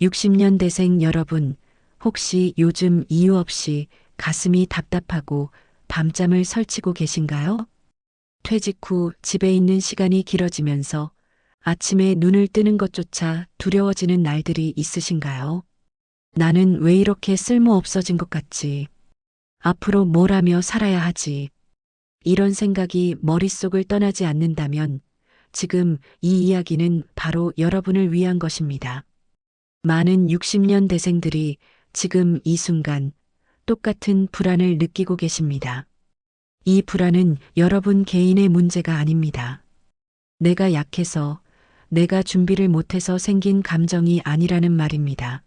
60년대생 여러분, 혹시 요즘 이유 없이 가슴이 답답하고 밤잠을 설치고 계신가요? 퇴직 후 집에 있는 시간이 길어지면서 아침에 눈을 뜨는 것조차 두려워지는 날들이 있으신가요? 나는 왜 이렇게 쓸모 없어진 것 같지? 앞으로 뭘 하며 살아야 하지? 이런 생각이 머릿속을 떠나지 않는다면 지금 이 이야기는 바로 여러분을 위한 것입니다. 많은 60년대생들이 지금 이 순간 똑같은 불안을 느끼고 계십니다. 이 불안은 여러분 개인의 문제가 아닙니다. 내가 약해서, 내가 준비를 못해서 생긴 감정이 아니라는 말입니다.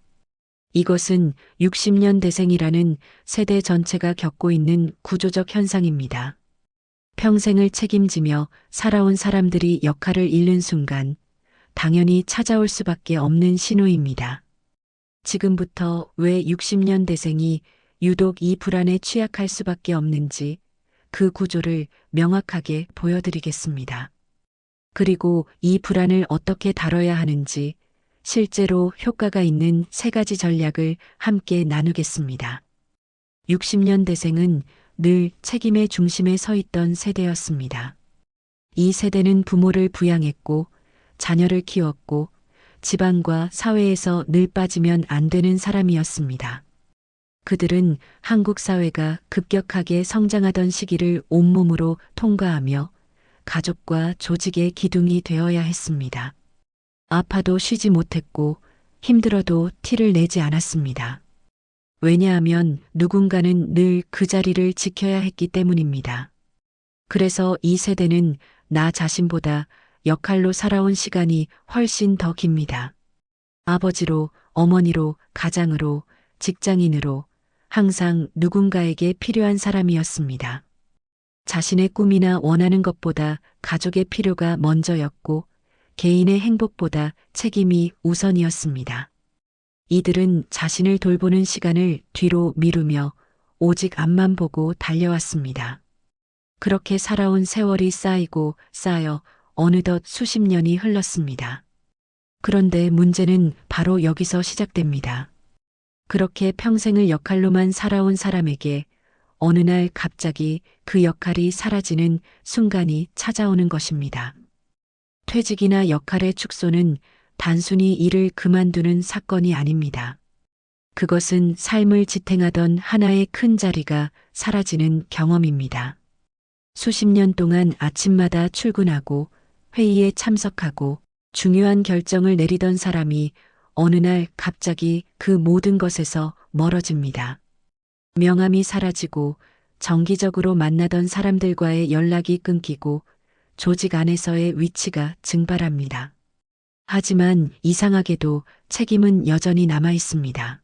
이것은 60년대생이라는 세대 전체가 겪고 있는 구조적 현상입니다. 평생을 책임지며 살아온 사람들이 역할을 잃는 순간 당연히 찾아올 수밖에 없는 신호입니다. 지금부터 왜 60년대생이 유독 이 불안에 취약할 수밖에 없는지 그 구조를 명확하게 보여드리겠습니다. 그리고 이 불안을 어떻게 다뤄야 하는지 실제로 효과가 있는 3가지 전략을 함께 나누겠습니다. 60년대생은 늘 책임의 중심에 서 있던 세대였습니다. 이 세대는 부모를 부양했고 자녀를 키웠고 집안과 사회에서 늘 빠지면 안 되는 사람이었습니다. 그들은 한국 사회가 급격하게 성장하던 시기를 온몸으로 통과하며 가족과 조직의 기둥이 되어야 했습니다. 아파도 쉬지 못했고 힘들어도 티를 내지 않았습니다. 왜냐하면 누군가는 늘 그 자리를 지켜야 했기 때문입니다. 그래서 이 세대는 나 자신보다 역할로 살아온 시간이 훨씬 더 깁니다. 아버지로, 어머니로, 가장으로, 직장인으로 항상 누군가에게 필요한 사람이었습니다. 자신의 꿈이나 원하는 것보다 가족의 필요가 먼저였고 개인의 행복보다 책임이 우선이었습니다. 이들은 자신을 돌보는 시간을 뒤로 미루며 오직 앞만 보고 달려왔습니다. 그렇게 살아온 세월이 쌓이고 쌓여 어느덧 수십 년이 흘렀습니다. 그런데 문제는 바로 여기서 시작됩니다. 그렇게 평생을 역할로만 살아온 사람에게 어느 날 갑자기 그 역할이 사라지는 순간이 찾아오는 것입니다. 퇴직이나 역할의 축소는 단순히 일을 그만두는 사건이 아닙니다. 그것은 삶을 지탱하던 하나의 큰 자리가 사라지는 경험입니다. 수십 년 동안 아침마다 출근하고 회의에 참석하고 중요한 결정을 내리던 사람이 어느 날 갑자기 그 모든 것에서 멀어집니다. 명함이 사라지고 정기적으로 만나던 사람들과의 연락이 끊기고 조직 안에서의 위치가 증발합니다. 하지만 이상하게도 책임은 여전히 남아 있습니다.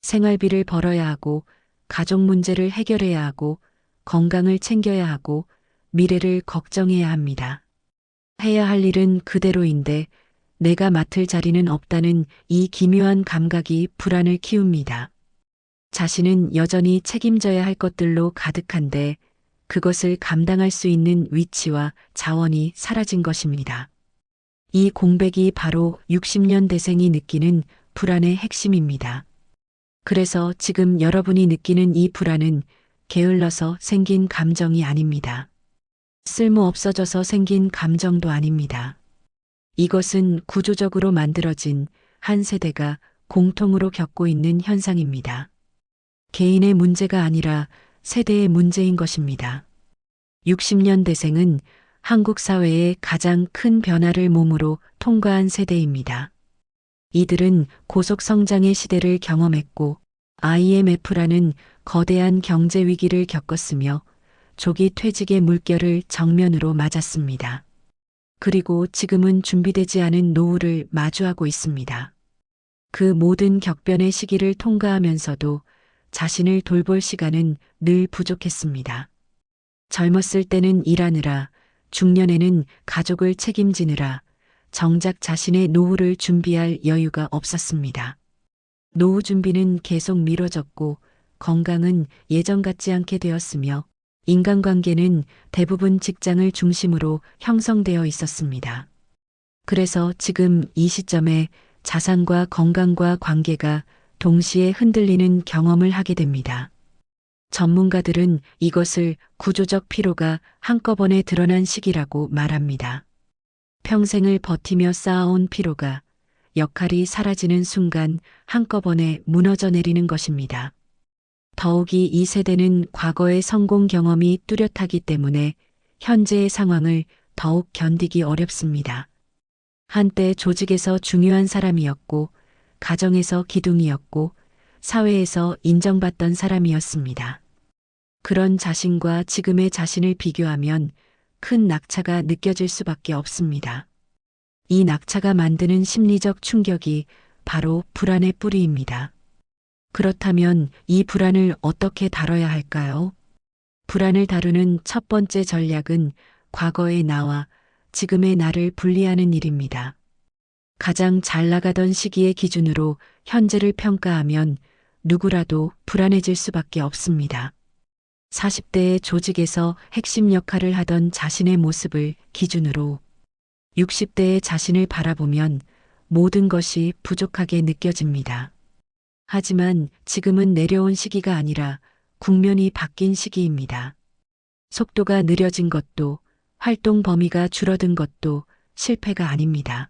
생활비를 벌어야 하고 가족 문제를 해결해야 하고 건강을 챙겨야 하고 미래를 걱정해야 합니다. 해야 할 일은 그대로인데 내가 맡을 자리는 없다는 이 기묘한 감각이 불안을 키웁니다. 자신은 여전히 책임져야 할 것들로 가득한데 그것을 감당할 수 있는 위치와 자원이 사라진 것입니다. 이 공백이 바로 60년대생이 느끼는 불안의 핵심입니다. 그래서 지금 여러분이 느끼는 이 불안은 게을러서 생긴 감정이 아닙니다. 쓸모 없어져서 생긴 감정도 아닙니다. 이것은 구조적으로 만들어진 한 세대가 공통으로 겪고 있는 현상입니다. 개인의 문제가 아니라 세대의 문제인 것입니다. 60년대생은 한국 사회의 가장 큰 변화를 몸으로 통과한 세대입니다. 이들은 고속 성장의 시대를 경험했고 IMF라는 거대한 경제 위기를 겪었으며 조기 퇴직의 물결을 정면으로 맞았습니다. 그리고 지금은 준비되지 않은 노후를 마주하고 있습니다. 그 모든 격변의 시기를 통과하면서도 자신을 돌볼 시간은 늘 부족했습니다. 젊었을 때는 일하느라, 중년에는 가족을 책임지느라 정작 자신의 노후를 준비할 여유가 없었습니다. 노후 준비는 계속 미뤄졌고 건강은 예전 같지 않게 되었으며 인간관계는 대부분 직장을 중심으로 형성되어 있었습니다. 그래서 지금 이 시점에 자산과 건강과 관계가 동시에 흔들리는 경험을 하게 됩니다. 전문가들은 이것을 구조적 피로가 한꺼번에 드러난 시기라고 말합니다. 평생을 버티며 쌓아온 피로가 역할이 사라지는 순간 한꺼번에 무너져 내리는 것입니다. 더욱이 이 세대는 과거의 성공 경험이 뚜렷하기 때문에 현재의 상황을 더욱 견디기 어렵습니다. 한때 조직에서 중요한 사람이었고, 가정에서 기둥이었고, 사회에서 인정받던 사람이었습니다. 그런 자신과 지금의 자신을 비교하면 큰 낙차가 느껴질 수밖에 없습니다. 이 낙차가 만드는 심리적 충격이 바로 불안의 뿌리입니다. 그렇다면 이 불안을 어떻게 다뤄야 할까요? 불안을 다루는 첫 번째 전략은 과거의 나와 지금의 나를 분리하는 일입니다. 가장 잘 나가던 시기의 기준으로 현재를 평가하면 누구라도 불안해질 수밖에 없습니다. 40대의 조직에서 핵심 역할을 하던 자신의 모습을 기준으로 60대의 자신을 바라보면 모든 것이 부족하게 느껴집니다. 하지만 지금은 내려온 시기가 아니라 국면이 바뀐 시기입니다. 속도가 느려진 것도 활동 범위가 줄어든 것도 실패가 아닙니다.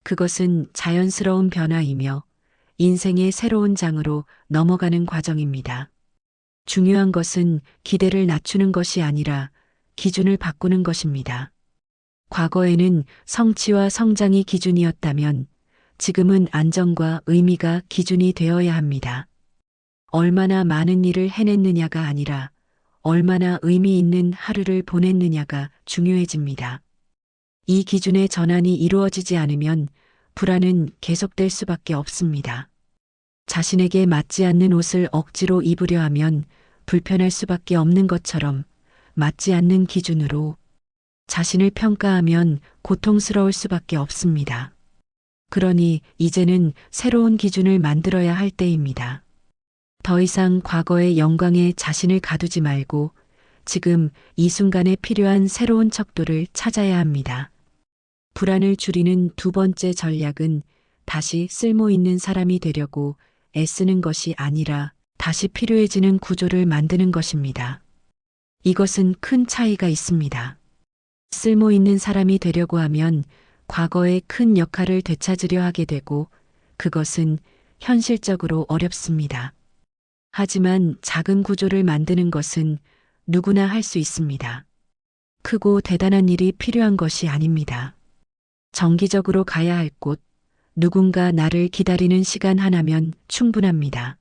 그것은 자연스러운 변화이며 인생의 새로운 장으로 넘어가는 과정입니다. 중요한 것은 기대를 낮추는 것이 아니라 기준을 바꾸는 것입니다. 과거에는 성취와 성장이 기준이었다면 지금은 안정과 의미가 기준이 되어야 합니다. 얼마나 많은 일을 해냈느냐가 아니라 얼마나 의미 있는 하루를 보냈느냐가 중요해집니다. 이 기준의 전환이 이루어지지 않으면 불안은 계속될 수밖에 없습니다. 자신에게 맞지 않는 옷을 억지로 입으려 하면 불편할 수밖에 없는 것처럼 맞지 않는 기준으로 자신을 평가하면 고통스러울 수밖에 없습니다. 그러니 이제는 새로운 기준을 만들어야 할 때입니다. 더 이상 과거의 영광에 자신을 가두지 말고 지금 이 순간에 필요한 새로운 척도를 찾아야 합니다. 불안을 줄이는 두 번째 전략은 다시 쓸모 있는 사람이 되려고 애쓰는 것이 아니라 다시 필요해지는 구조를 만드는 것입니다. 이것은 큰 차이가 있습니다. 쓸모 있는 사람이 되려고 하면 과거의 큰 역할을 되찾으려 하게 되고 그것은 현실적으로 어렵습니다. 하지만 작은 구조를 만드는 것은 누구나 할 수 있습니다. 크고 대단한 일이 필요한 것이 아닙니다. 정기적으로 가야 할 곳, 누군가 나를 기다리는 시간 하나면 충분합니다.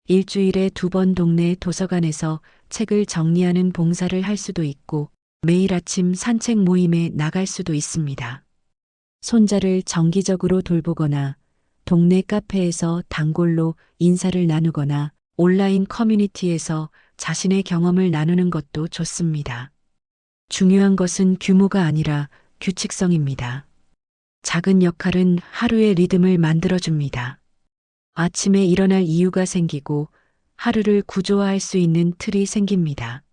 일주일에 2번 동네 도서관에서 책을 정리하는 봉사를 할 수도 있고 매일 아침 산책 모임에 나갈 수도 있습니다. 손자를 정기적으로 돌보거나 동네 카페에서 단골로 인사를 나누거나 온라인 커뮤니티에서 자신의 경험을 나누는 것도 좋습니다. 중요한 것은 규모가 아니라 규칙성입니다. 작은 역할은 하루의 리듬을 만들어줍니다. 아침에 일어날 이유가 생기고 하루를 구조화할 수 있는 틀이 생깁니다.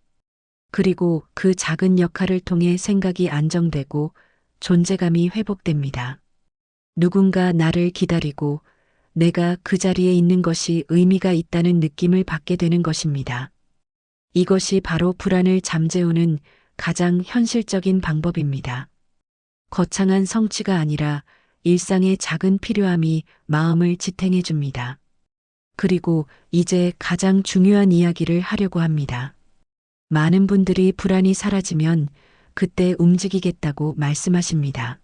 그리고 그 작은 역할을 통해 생각이 안정되고 존재감이 회복됩니다. 누군가 나를 기다리고 내가 그 자리에 있는 것이 의미가 있다는 느낌을 받게 되는 것입니다. 이것이 바로 불안을 잠재우는 가장 현실적인 방법입니다. 거창한 성취가 아니라 일상의 작은 필요함이 마음을 지탱해 줍니다. 그리고 이제 가장 중요한 이야기를 하려고 합니다. 많은 분들이 불안이 사라지면 그때 움직이겠다고 말씀하십니다.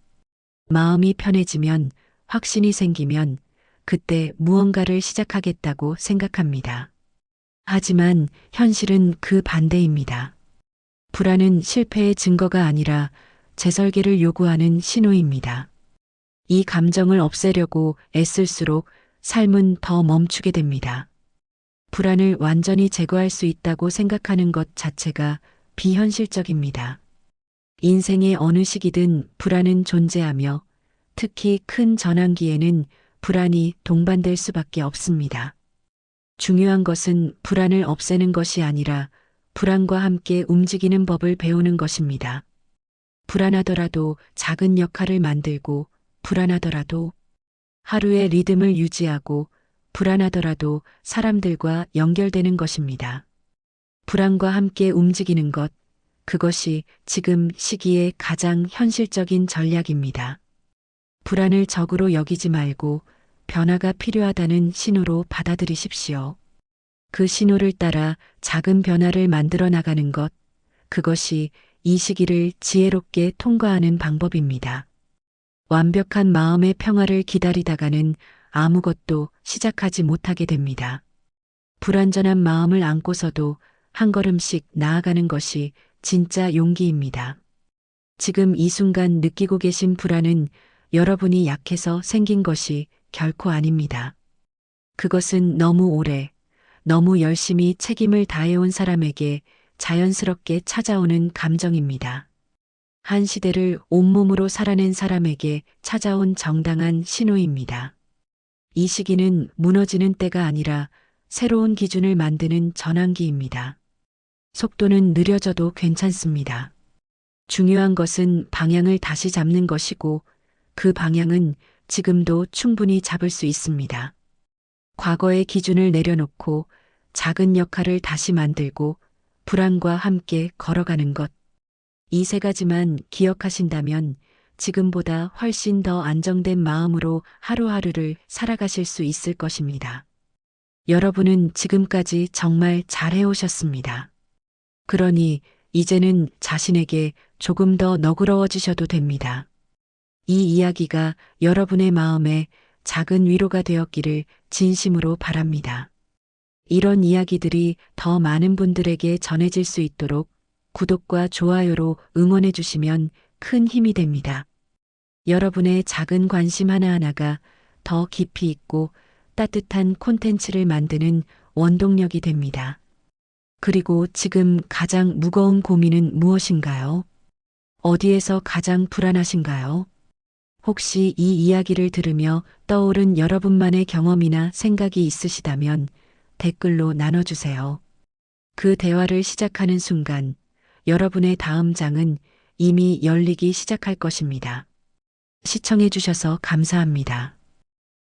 마음이 편해지면, 확신이 생기면 그때 무언가를 시작하겠다고 생각합니다. 하지만 현실은 그 반대입니다. 불안은 실패의 증거가 아니라 재설계를 요구하는 신호입니다. 이 감정을 없애려고 애쓸수록 삶은 더 멈추게 됩니다. 불안을 완전히 제거할 수 있다고 생각하는 것 자체가 비현실적입니다. 인생의 어느 시기든 불안은 존재하며 특히 큰 전환기에는 불안이 동반될 수밖에 없습니다. 중요한 것은 불안을 없애는 것이 아니라 불안과 함께 움직이는 법을 배우는 것입니다. 불안하더라도 작은 역할을 만들고 불안하더라도 하루의 리듬을 유지하고 불안하더라도 사람들과 연결되는 것입니다. 불안과 함께 움직이는 것, 그것이 지금 시기의 가장 현실적인 전략입니다. 불안을 적으로 여기지 말고 변화가 필요하다는 신호로 받아들이십시오. 그 신호를 따라 작은 변화를 만들어 나가는 것, 그것이 이 시기를 지혜롭게 통과하는 방법입니다. 완벽한 마음의 평화를 기다리다가는 아무것도 시작하지 못하게 됩니다. 불완전한 마음을 안고서도 한 걸음씩 나아가는 것이 진짜 용기입니다. 지금 이 순간 느끼고 계신 불안은 여러분이 약해서 생긴 것이 결코 아닙니다. 그것은 너무 오래, 너무 열심히 책임을 다해온 사람에게 자연스럽게 찾아오는 감정입니다. 한 시대를 온몸으로 살아낸 사람에게 찾아온 정당한 신호입니다. 이 시기는 무너지는 때가 아니라 새로운 기준을 만드는 전환기입니다. 속도는 느려져도 괜찮습니다. 중요한 것은 방향을 다시 잡는 것이고 그 방향은 지금도 충분히 잡을 수 있습니다. 과거의 기준을 내려놓고 작은 역할을 다시 만들고 불안과 함께 걸어가는 것. 이 세 가지만 기억하신다면 지금보다 훨씬 더 안정된 마음으로 하루하루를 살아가실 수 있을 것입니다. 여러분은 지금까지 정말 잘해오셨습니다. 그러니 이제는 자신에게 조금 더 너그러워지셔도 됩니다. 이 이야기가 여러분의 마음에 작은 위로가 되었기를 진심으로 바랍니다. 이런 이야기들이 더 많은 분들에게 전해질 수 있도록 구독과 좋아요로 응원해 주시면 큰 힘이 됩니다. 여러분의 작은 관심 하나하나가 더 깊이 있고 따뜻한 콘텐츠를 만드는 원동력이 됩니다. 그리고 지금 가장 무거운 고민은 무엇인가요? 어디에서 가장 불안하신가요? 혹시 이 이야기를 들으며 떠오른 여러분만의 경험이나 생각이 있으시다면 댓글로 나눠주세요. 그 대화를 시작하는 순간 여러분의 다음 장은 이미 열리기 시작할 것입니다. 시청해 주셔서 감사합니다.